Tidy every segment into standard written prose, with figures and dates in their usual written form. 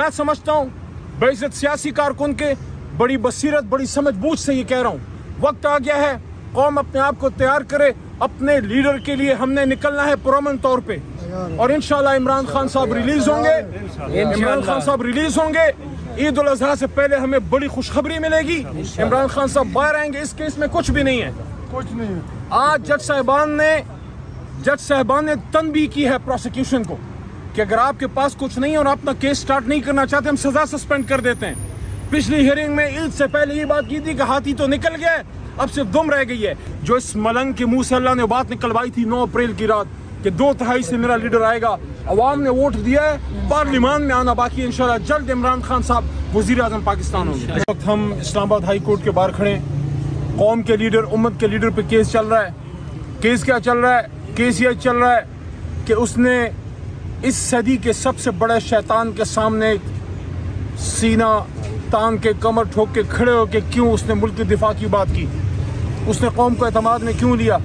मैं समझता हूँ बेइज्जत सियासी कारकुन के बड़ी बसीरत बड़ी समझ बूझ से ये कह रहा हूँ, वक्त आ गया है कौम अपने आप को तैयार करे, अपने लीडर के लिए हमने निकलना है पुरअमन तौर पे। और इंशाल्लाह इमरान खान साहब रिलीज होंगे, इमरान खान साहब रिलीज होंगे। ईद उल अजहा से पहले हमें बड़ी खुशखबरी मिलेगी, इमरान खान साहब बाहर आएंगे। इस केस में कुछ भी नहीं है, कुछ नहीं है। आज जज साहिबान ने तनबीह की है प्रोसिक्यूशन को कि अगर आपके पास कुछ नहीं है और अपना केस स्टार्ट नहीं करना चाहते, हम सजा सस्पेंड कर देते हैं। पिछली हियरिंग में ईद से पहले ये बात की थी कि हाथी तो निकल गया, अब सिर्फ दुम रह गई है। जो इस मलंग के मुंह से अल्लाह ने बात निकलवाई थी 9 अप्रैल की रात कि 2/3 से मेरा लीडर आएगा, अवाम ने वोट दिया है, पार्लियामान में आना बाकी है। इंशाल्लाह जल्द इमरान खान साहब वजीर आजम पाकिस्तान होंगे। इस वक्त हम इस्लामाबाद हाई कोर्ट के बाहर खड़े, कौम के लीडर उम्मत के लीडर पे केस चल रहा है। केस क्या चल रहा है? केस ये चल रहा है कि उसने इस सदी के सबसे बड़े शैतान के सामने सीना तान के कमर ठोक के खड़े होके क्यों उसने मुल्क के दिफा की बात की, उसने कौम को एतमाद में क्यों लिया।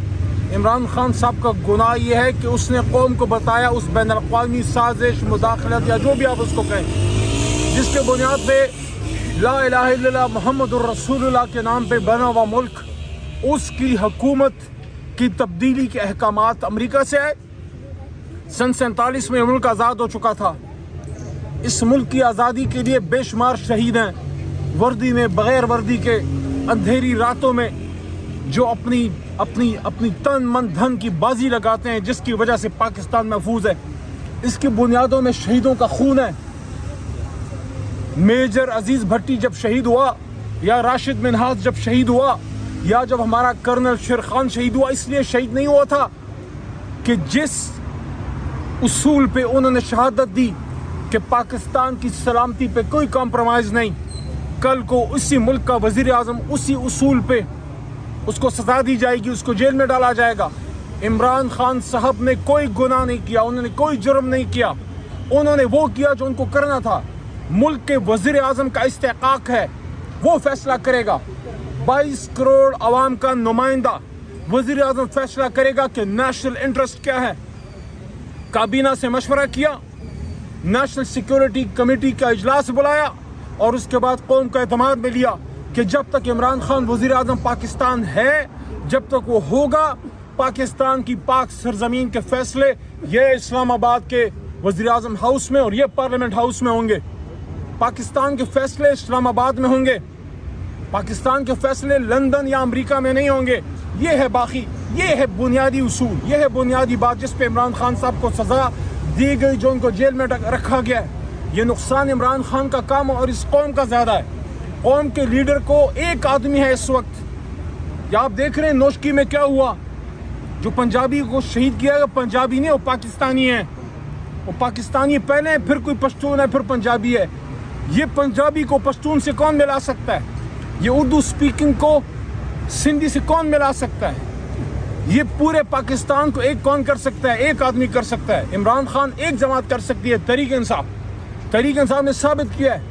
इमरान खान साहब का गुनाह यह है कि उसने कौम को बताया उस बैन अल-अक़वामी साजिश मुदाखलत या जो भी आप उसको कहें, जिसके बुनियाद पे ला इलाहा इल्लल्लाह मुहम्मदुर रसूलुल्लाह के नाम पे बना हुआ मुल्क, उसकी हुकूमत की तब्दीली के अहकामात अमरीका से आए। सन 47 में मुल्क आज़ाद हो चुका था। इस मुल्क की आज़ादी के लिए बेशुमार शहीद हैं, वर्दी में बगैर वर्दी के अंधेरी रातों में जो अपनी अपनी अपनी तन मन धन की बाजी लगाते हैं, जिसकी वजह से पाकिस्तान महफूज है। इसकी बुनियादों में शहीदों का खून है। मेजर अजीज भट्टी जब शहीद हुआ, या राशिद मिन्हाज जब शहीद हुआ, या जब हमारा कर्नल शेर खान शहीद हुआ, इसलिए शहीद नहीं हुआ था कि जिस उसूल पे उन्होंने शहादत दी कि पाकिस्तान की सलामती पे कोई कॉम्प्रोमाइज़ नहीं, कल को उसी मुल्क का वजीर आज़म उसी उसूल पे उसको सजा दी जाएगी, उसको जेल में डाला जाएगा। इमरान खान साहब ने कोई गुनाह नहीं किया, उन्होंने कोई जुर्म नहीं किया, उन्होंने वो किया जो उनको करना था। मुल्क के वजीर आज़म का इस्तेकाक है, वो फैसला करेगा। 22 करोड़ आवाम का नुमाइंदा वजीर आज़म फैसला करेगा कि नेशनल इंटरेस्ट क्या है। काबीना से मशवरा किया, नेशनल सिक्योरिटी कमेटी का इजलास बुलाया और उसके बाद कौम का एतमाद में लिया कि जब तक इमरान खान वजीर आज़म पाकिस्तान है, जब तक वो होगा, पाकिस्तान की पाक सरजमीन के फैसले ये इस्लामाबाद के वजीर आज़म हाउस में और ये पार्लियामेंट हाउस में होंगे। पाकिस्तान के फैसले इस्लामाबाद में होंगे, पाकिस्तान के फैसले लंदन या अमेरिका में नहीं होंगे। ये है बाकी, ये है बुनियादी उसूल, ये है बुनियादी बात जिस पे इमरान खान साहब को सजा दी गई, जो उनको जेल में रखा गया है। ये नुकसान इमरान खान का काम और इस कौम का ज़्यादा है। कौम के लीडर को एक आदमी है इस वक्त, या आप देख रहे हैं नोशकी में क्या हुआ। जो पंजाबी को शहीद किया गया, पंजाबी नहीं, वो पाकिस्तानी है। वो पाकिस्तानी पहले है, फिर कोई पश्तून है, फिर पंजाबी है। ये पंजाबी को पश्तून से कौन मिला सकता है? ये उर्दू स्पीकिंग को सिंधी से कौन मिला सकता है? ये पूरे पाकिस्तान को एक कौन कर सकता है? एक आदमी कर सकता है। इमरान खान एक जमात कर सकती है, तहरीक इंसाफ। तहरीक इंसाफ ने साबित किया है,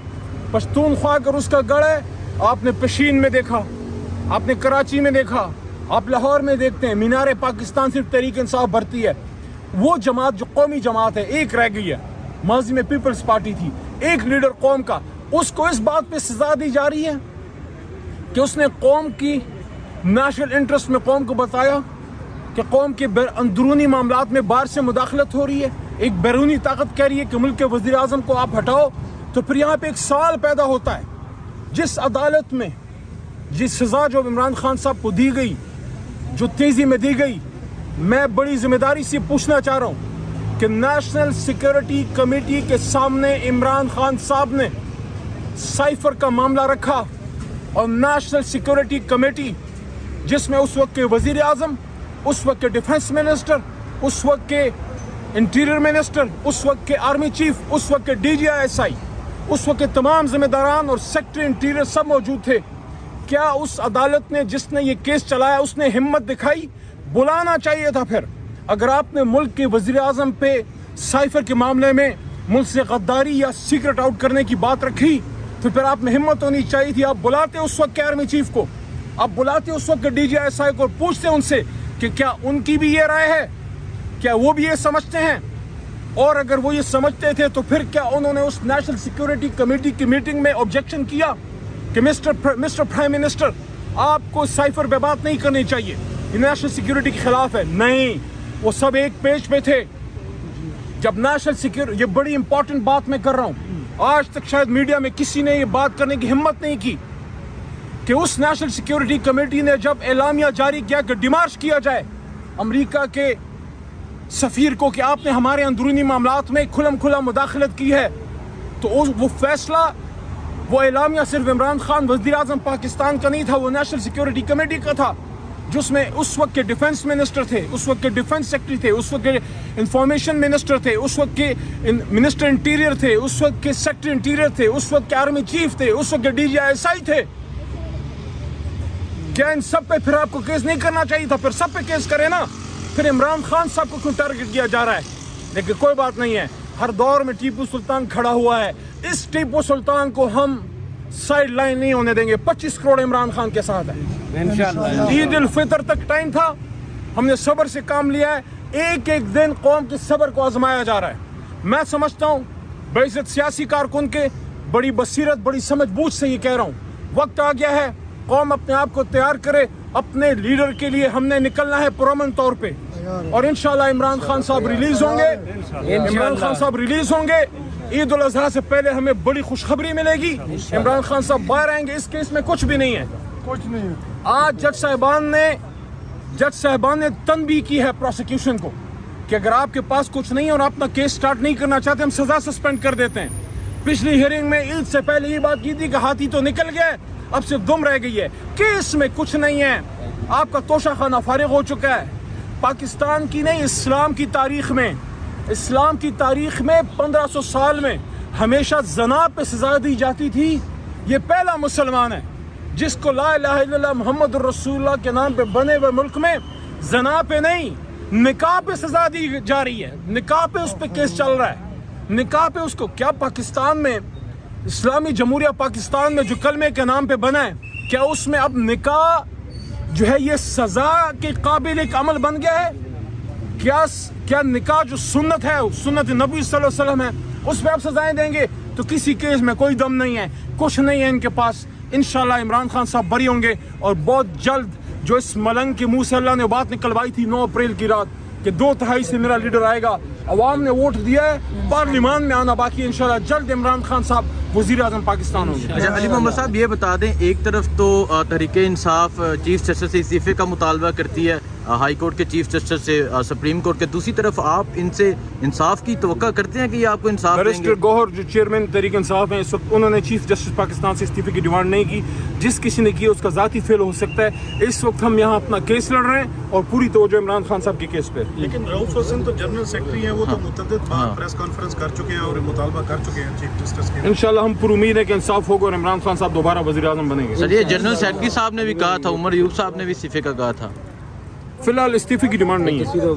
पश्तूनख्वा अगर उसका गढ़ है। आपने पेशीन में देखा, आपने कराची में देखा, आप लाहौर में देखते हैं, मीनार पाकिस्तान सिर्फ तहरीक इंसाफ भरती है। वो जमात जो कौमी जमात है, एक रह गई है। माजी में पीपल्स पार्टी थी, एक लीडर कौम का, उसको इस बात पे सजा दी जा रही है कि उसने कौम की नेशनल इंटरेस्ट में कौम को बताया कि कौम के अंदरूनी मामलात में बाहर से मुदाखलत हो रही है। एक बैरूनी ताकत कह रही है कि मुल्क के वजीर आज़म को आप हटाओ, तो फिर यहाँ पे एक सवाल पैदा होता है। जिस अदालत में जिस सज़ा जो इमरान खान साहब को दी गई, जो तेज़ी में दी गई, मैं बड़ी जिम्मेदारी से पूछना चाह रहा हूँ कि नेशनल सिक्योरिटी कमेटी के सामने इमरान खान साहब ने साइफर का मामला रखा, और नेशनल सिक्योरिटी कमेटी जिसमें उस वक्त के वजीर आज़म, उस वक्त के डिफेंस मिनिस्टर, उस वक्त के इंटीरियर मिनिस्टर, उस वक्त के आर्मी चीफ, उस वक्त के DGI, उस वक्त के तमाम जिम्मेदारान और सेक्रेटरी इंटीरियर सब मौजूद थे। क्या उस अदालत ने जिसने ये केस चलाया उसने हिम्मत दिखाई? बुलाना चाहिए था। फिर अगर आपने मुल्क के वजीर आज़म पे साइफर के मामले में मुल्क से गद्दारी या सीक्रेट आउट करने की बात रखी, तो फिर आप में हिम्मत होनी चाहिए थी। आप बुलाते उस वक्त के आर्मी चीफ को, आप बुलाते उस वक्त के DGI को, पूछते उनसे कि क्या उनकी भी ये राय है, क्या वो भी ये समझते हैं اور اگر وہ یہ سمجھتے تھے تو پھر کیا انہوں نے اس نیشنل سیکورٹی کمیٹی کی میٹنگ میں آبجیکشن کیا کہ مسٹر پرائم منسٹر آپ کو سائفر پہ بات نہیں کرنی چاہیے, یہ نیشنل سیکورٹی کے خلاف ہے؟ نہیں, وہ سب ایک پیج پہ تھے. جب نیشنل سیکورٹی, یہ بڑی امپورٹنٹ بات میں کر رہا ہوں, آج تک شاید میڈیا میں کسی نے یہ بات کرنے کی ہمت نہیں کی کہ اس نیشنل سیکورٹی کمیٹی نے جب اعلامیہ جاری کیا کہ ڈیمارش کیا جائے امریکہ کے سفیر کو کہ آپ نے ہمارے اندرونی معاملات میں کھلم کھلا مداخلت کی ہے, تو وہ فیصلہ, وہ اعلامیہ صرف عمران خان وزیر اعظم پاکستان کا نہیں تھا, وہ نیشنل سیکورٹی کمیٹی کا تھا, جس میں اس وقت کے ڈیفنس منسٹر تھے, اس وقت کے ڈیفنس سیکرٹری تھے, اس وقت کے انفارمیشن منسٹر تھے, اس وقت کے منسٹر انٹیریئر تھے, اس وقت کے سیکرٹری انٹیریئر تھے, اس وقت کے آرمی چیف تھے, اس وقت کے DGI تھے. کیا ان سب پہ پھر آپ کو کیس نہیں کرنا چاہیے تھا؟ پھر سب پہ کیس کرے نا. پھر عمران خان صاحب کو کیوں ٹارگٹ کیا جا رہا ہے؟ لیکن کوئی بات نہیں ہے, ہر دور میں ٹیپو سلطان کھڑا ہوا ہے, اس ٹیپو سلطان کو ہم سائڈ لائن نہیں ہونے دیں گے. 25 کروڑ عمران خان کے ساتھ ہے انشاءاللہ. عید الفطر تک ٹائم تھا, ہم نے صبر سے کام لیا ہے. ایک ایک دن قوم کے صبر کو آزمایا جا رہا ہے. میں سمجھتا ہوں بعزت سیاسی کارکن کے بڑی بصیرت, بڑی سمجھ بوجھ سے یہ کہہ رہا ہوں, وقت آ گیا ہے قوم اپنے آپ کو تیار کرے. اپنے لیڈر کے لیے ہم نے نکلنا ہے پرامن طور پہ, اور انشاءاللہ عمران خان صاحب ریلیز ہوں گے. عمران خان صاحب ریلیز ہوں گے. عید الاضحیٰ سے پہلے ہمیں بڑی خوشخبری ملے گی, عمران خان صاحب باہر آئیں گے. اس کیس میں کچھ بھی نہیں ہے, کچھ نہیں ہے. آج جج صاحبان نے تنبیہ کی ہے پروسیکیوشن کو کہ اگر آپ کے پاس کچھ نہیں ہے اور اپنا کیس سٹارٹ نہیں کرنا چاہتے, ہم سزا سسپینڈ کر دیتے ہیں. پچھلی ہیئرنگ میں عید سے پہلے یہ بات کی تھی کہ ہاتھی تو نکل گئے, اب صرف دم رہ گئی ہے. کیس میں کچھ نہیں ہے, آپ کا توشہ خانہ فارغ ہو چکا ہے. پاکستان کی نہیں, اسلام کی تاریخ میں 1500 سال میں ہمیشہ زنا پہ سزا دی جاتی تھی. یہ پہلا مسلمان ہے جس کو لا الہ الا اللہ محمد الرسول اللہ کے نام پہ بنے ہوئے ملک میں زنا پہ نہیں, نکاح پہ سزا دی جا رہی ہے. نکاح پہ اس پہ کیس چل رہا ہے. نکاح پہ اس کو, کیا پاکستان میں, اسلامی جمہوریہ پاکستان میں جو کلمے کے نام پہ بنا ہے, کیا اس میں اب نکاح جو ہے یہ سزا کے قابل ایک عمل بن گیا ہے؟ کیا نکاح جو سنت ہے, سنت نبی صلی اللہ علیہ وسلم ہے, اس پہ آپ سزائیں دیں گے؟ تو کسی کیس میں کوئی دم نہیں ہے, کچھ نہیں ہے ان کے پاس. انشاءاللہ عمران خان صاحب بری ہوں گے, اور بہت جلد جو اس ملنگ کے منہ سے اللہ نے بات نکلوائی تھی 9 اپریل کی رات کہ 2/3 سے میرا لیڈر آئے گا, عوام نے ووٹ دیا ہے, پارلیمان میں آنا باقی. انشاءاللہ جلد عمران خان صاحب وزیر اعظم پاکستان ہوں گے. اچھا علی محمد صاحب یہ بتا دیں, ایک طرف تو تحریک انصاف چیف جسٹس سے استعفے کا مطالبہ کرتی ہے, ہائی کورٹ کے چیف جسٹس سے, سپریم کورٹ کے, دوسری طرف آپ ان سے انصاف کی توقع کرتے ہیں کہ یہ آپ کو انصاف دیں گے؟ بیرسٹر گوہر جو چیئرمین تحریک انصاف ہیں اس وقت, انہوں نے چیف جسٹس پاکستان سے استعفے کی ڈیمانڈ نہیں کی. جس کسی نے کی اس کا ذاتی فیل ہو سکتا ہے. اس وقت ہم یہاں اپنا کیس لڑ رہے ہیں اور پوری توجہ عمران خان صاحب کے کیس پہ. لیکن رؤف حسن تو جنرل سیکرٹری ہیں, وہ تو متعدد بار پریس کانفرنس کر چکے ہیں اور مطالبہ کر چکے ہیں چیف جسٹس کے. انشاءاللہ ہم پر امید ہے کہ انصاف ہوگا اور عمران خان صاحب دوبارہ وزیر اعظم بنیں گے. سر یہ جنرل سیکرٹری صاحب نے بھی کہا تھا, عمر ایوب صاحب نے بھی استعفے کا کہا تھا. فی الحال استعفے کی ڈیمانڈ نہیں ہے.